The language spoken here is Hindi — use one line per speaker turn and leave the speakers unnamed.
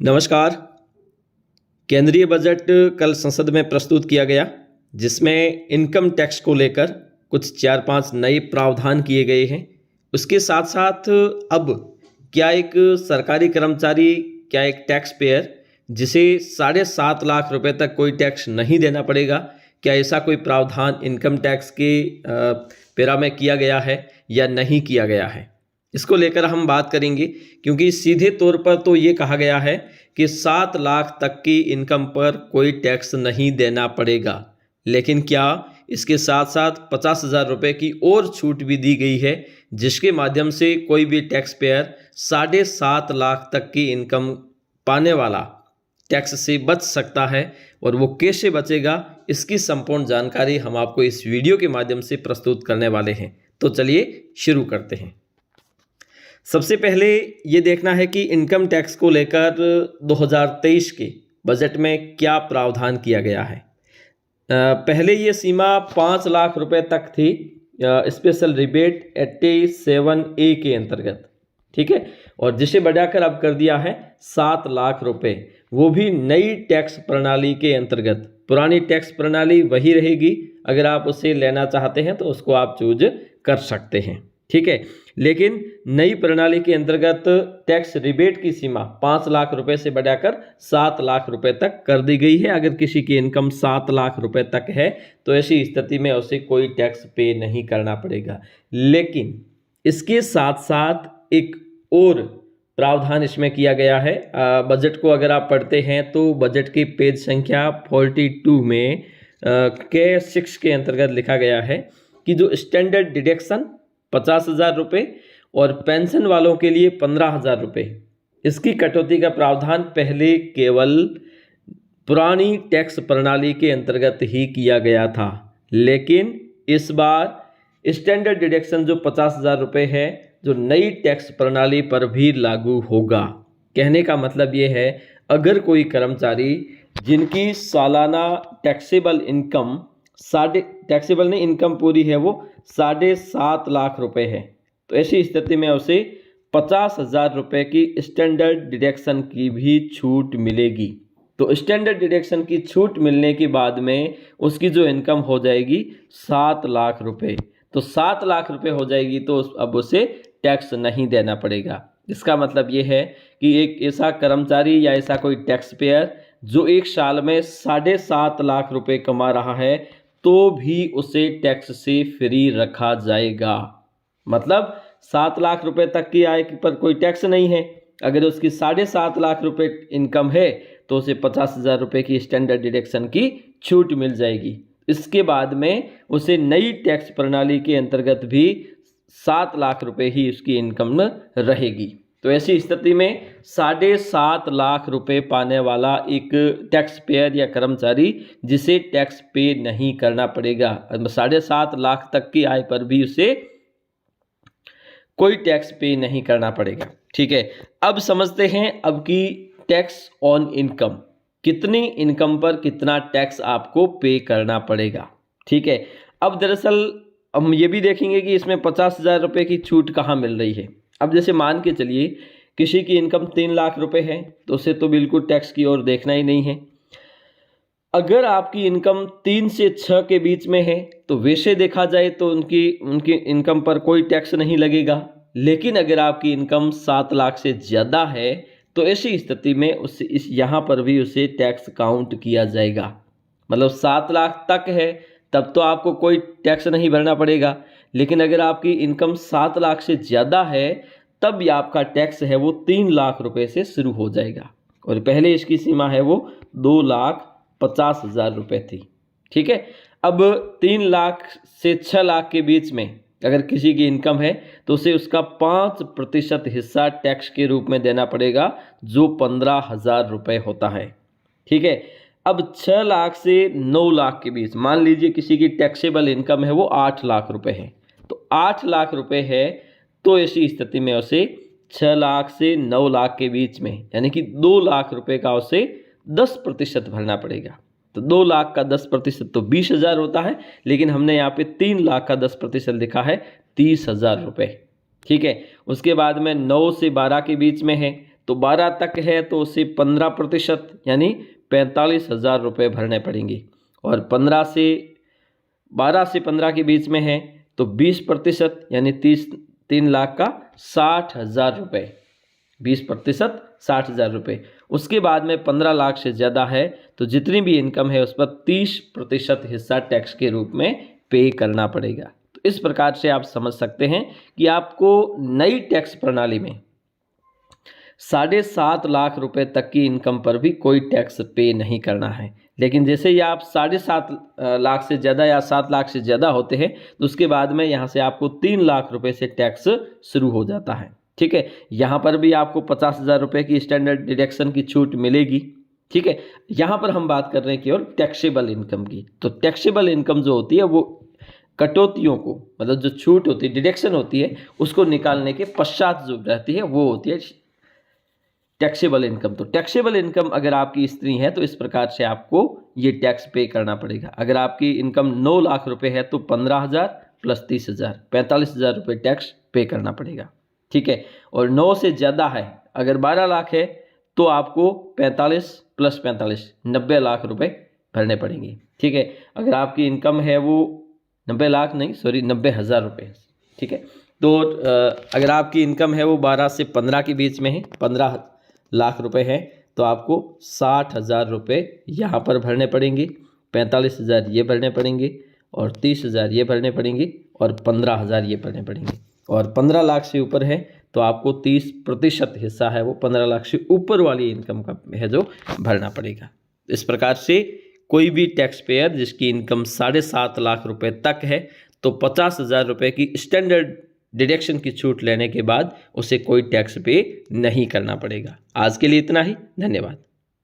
नमस्कार। केंद्रीय बजट कल संसद में प्रस्तुत किया गया, जिसमें इनकम टैक्स को लेकर कुछ 4-5 नए प्रावधान किए गए हैं। उसके साथ साथ अब क्या एक सरकारी कर्मचारी, क्या एक टैक्स पेयर जिसे 7.5 लाख रुपए तक कोई टैक्स नहीं देना पड़ेगा, क्या ऐसा कोई प्रावधान इनकम टैक्स के पेरा में किया गया है या नहीं किया गया है, इसको लेकर हम बात करेंगे। क्योंकि सीधे तौर पर तो ये कहा गया है कि 7 लाख तक की इनकम पर कोई टैक्स नहीं देना पड़ेगा, लेकिन क्या इसके साथ साथ 50,000 रुपये की और छूट भी दी गई है, जिसके माध्यम से कोई भी टैक्स पेयर 7.5 लाख तक की इनकम पाने वाला टैक्स से बच सकता है। और वो कैसे बचेगा, इसकी संपूर्ण जानकारी हम आपको इस वीडियो के माध्यम से प्रस्तुत करने वाले हैं। तो चलिए शुरू करते हैं। सबसे पहले ये देखना है कि इनकम टैक्स को लेकर 2023 के बजट में क्या प्रावधान किया गया है। पहले ये सीमा 5 लाख रुपए तक थी, स्पेशल रिबेट 87A के अंतर्गत, ठीक है, और जिसे बढ़ाकर अब कर दिया है 7 लाख रुपए, वो भी नई टैक्स प्रणाली के अंतर्गत। पुरानी टैक्स प्रणाली वही रहेगी, अगर आप उसे लेना चाहते हैं तो उसको आप चूज कर सकते हैं, ठीक है। लेकिन नई प्रणाली के अंतर्गत टैक्स रिबेट की सीमा 5 लाख रुपए से बढ़ाकर 7 लाख रुपए तक कर दी गई है। अगर किसी की इनकम 7 लाख रुपए तक है तो ऐसी स्थिति में उसे कोई टैक्स पे नहीं करना पड़ेगा। लेकिन इसके साथ साथ एक और प्रावधान इसमें किया गया है। बजट को अगर आप पढ़ते हैं तो बजट के पेज संख्या 42 में K6 के अंतर्गत लिखा गया है कि जो स्टैंडर्ड डिडक्शन 50,000 रुपये और पेंशन वालों के लिए 15,000 रुपये, इसकी कटौती का प्रावधान पहले केवल पुरानी टैक्स प्रणाली के अंतर्गत ही किया गया था, लेकिन इस बार स्टैंडर्ड डिडक्शन जो 50,000 रुपये है, जो नई टैक्स प्रणाली पर भी लागू होगा। कहने का मतलब ये है, अगर कोई कर्मचारी जिनकी सालाना टैक्सेबल इनकम टैक्सेबल नहीं, इनकम पूरी है वो 7.5 लाख रुपए है, तो ऐसी स्थिति में उसे 50,000 रुपये की स्टैंडर्ड डिडक्शन की भी छूट मिलेगी। तो स्टैंडर्ड डिडक्शन की छूट मिलने के बाद में उसकी जो इनकम हो जाएगी 7 लाख रुपये, तो 7 लाख रुपये हो जाएगी तो अब उसे टैक्स नहीं देना पड़ेगा। इसका मतलब ये है कि एक ऐसा कर्मचारी या ऐसा कोई टैक्स पेयर जो एक साल में 7.5 लाख रुपये कमा रहा है, तो भी उसे टैक्स से फ्री रखा जाएगा। मतलब 7 लाख रुपए तक की आय पर कोई टैक्स नहीं है। अगर उसकी 7.5 लाख रुपए इनकम है तो उसे 50,000 रुपये की स्टैंडर्ड डिडक्शन की छूट मिल जाएगी। इसके बाद में उसे नई टैक्स प्रणाली के अंतर्गत भी 7 लाख रुपए ही उसकी इनकम रहेगी। तो ऐसी स्थिति में 7.5 लाख रुपए पाने वाला एक टैक्स पेयर या कर्मचारी जिसे टैक्स पे नहीं करना पड़ेगा, 7.5 लाख तक की आय पर भी उसे कोई टैक्स पे नहीं करना पड़ेगा, ठीक है। अब समझते हैं अब की टैक्स ऑन इनकम, कितनी इनकम पर कितना टैक्स आपको पे करना पड़ेगा, ठीक है। अब दरअसल हम ये भी देखेंगे कि इसमें 50,000 रुपये की छूट कहाँ मिल रही है। अब जैसे मान के चलिए किसी की इनकम 3 लाख रुपए है, तो उसे तो बिल्कुल टैक्स की ओर देखना ही नहीं है। अगर आपकी इनकम 3 से 6 के बीच में है तो वैसे देखा जाए तो उनकी इनकम पर कोई टैक्स नहीं लगेगा। लेकिन अगर आपकी इनकम 7 लाख से ज़्यादा है तो ऐसी स्थिति में उससे यहाँ पर भी उसे टैक्स काउंट किया जाएगा। मतलब 7 लाख तक है तब तो आपको कोई टैक्स नहीं भरना पड़ेगा, लेकिन अगर आपकी इनकम 7 लाख से ज़्यादा है तब आपका टैक्स है वो 3 लाख रुपए से शुरू हो जाएगा, और पहले इसकी सीमा है वो 2,50,000 रुपये थी, ठीक है। अब 3 लाख से 6 लाख के बीच में अगर किसी की इनकम है तो उसे उसका 5% हिस्सा टैक्स के रूप में देना पड़ेगा, जो 15,000 रुपये होता है, ठीक है। अब 6 लाख से 9 लाख के बीच मान लीजिए किसी की टैक्सेबल इनकम है वो 8 लाख रुपए है, तो 8 लाख रुपए है तो ऐसी स्थिति में उसे 6 लाख से 9 लाख के बीच में यानी कि 2 लाख रुपए का उसे 10% भरना पड़ेगा। तो 2 लाख का 10% तो 20,000 होता है, लेकिन हमने यहाँ पे 3 लाख का 10% लिखा है 30,000 रुपये, ठीक है। उसके बाद में 9 से 12 के बीच में है तो 12 तक है तो उसे 15% यानी 45,000 रुपये भरने पड़ेंगे। और 12 से 15 के बीच में है तो 20% यानी 3 लाख का 60,000 रुपये, 20% 60,000 रुपये। उसके बाद में 15 लाख से ज़्यादा है तो जितनी भी इनकम है उस पर 30% हिस्सा टैक्स के रूप में पे करना पड़ेगा। तो इस प्रकार से आप समझ सकते हैं कि आपको नई टैक्स प्रणाली में 7.5 लाख रुपए तक की इनकम पर भी कोई टैक्स पे नहीं करना है। लेकिन जैसे ही आप 7.5 लाख से ज़्यादा या 7 लाख से ज़्यादा होते हैं तो उसके बाद में यहाँ से आपको 3 लाख रुपए से टैक्स शुरू हो जाता है। ठीक है, यहाँ पर भी आपको 50,000 रुपये की स्टैंडर्ड डिडक्शन की छूट मिलेगी। ठीक है, यहाँ पर हम बात कर रहे हैं केवल टैक्सेबल इनकम की। तो टैक्सेबल इनकम जो होती है वो कटौतियों को, मतलब जो छूट होती है, डिडक्शन होती है, उसको निकालने के पश्चात जो रहती है वो होती है टैक्सेबल इनकम। तो टैक्सेबल इनकम अगर आपकी स्त्री है तो इस प्रकार से आपको ये टैक्स पे करना पड़ेगा। अगर आपकी इनकम 9 लाख रुपए है तो 15,000 प्लस 30,000, 45,000 रुपये टैक्स पे करना पड़ेगा। ठीक है, और 9 से ज़्यादा है, अगर 12 लाख है तो आपको 45 प्लस 45 90 लाख रुपए भरने पड़ेंगे। ठीक है, अगर आपकी इनकम है वो 90 लाख नहीं, सॉरी 90,000 रुपये। ठीक है, तो अगर आपकी इनकम है वो 12 से 15 के बीच में है, 15 लाख रुपए है तो आपको 60,000 रुपये यहाँ पर भरने पड़ेंगे, 45,000 ये भरने पड़ेंगे और 30,000 ये भरने पड़ेंगे और 15,000 ये भरने पड़ेंगे। और 15 लाख से ऊपर है तो आपको 30% हिस्सा है वो 15 लाख से ऊपर वाली इनकम का है जो भरना पड़ेगा। इस प्रकार से कोई भी टैक्स पेयर जिसकी इनकम 7.5 लाख रुपए तक है तो 50,000 रुपये की स्टैंडर्ड डिडक्शन की छूट लेने के बाद उसे कोई टैक्स पे नहीं करना पड़ेगा। आज के लिए इतना ही, धन्यवाद।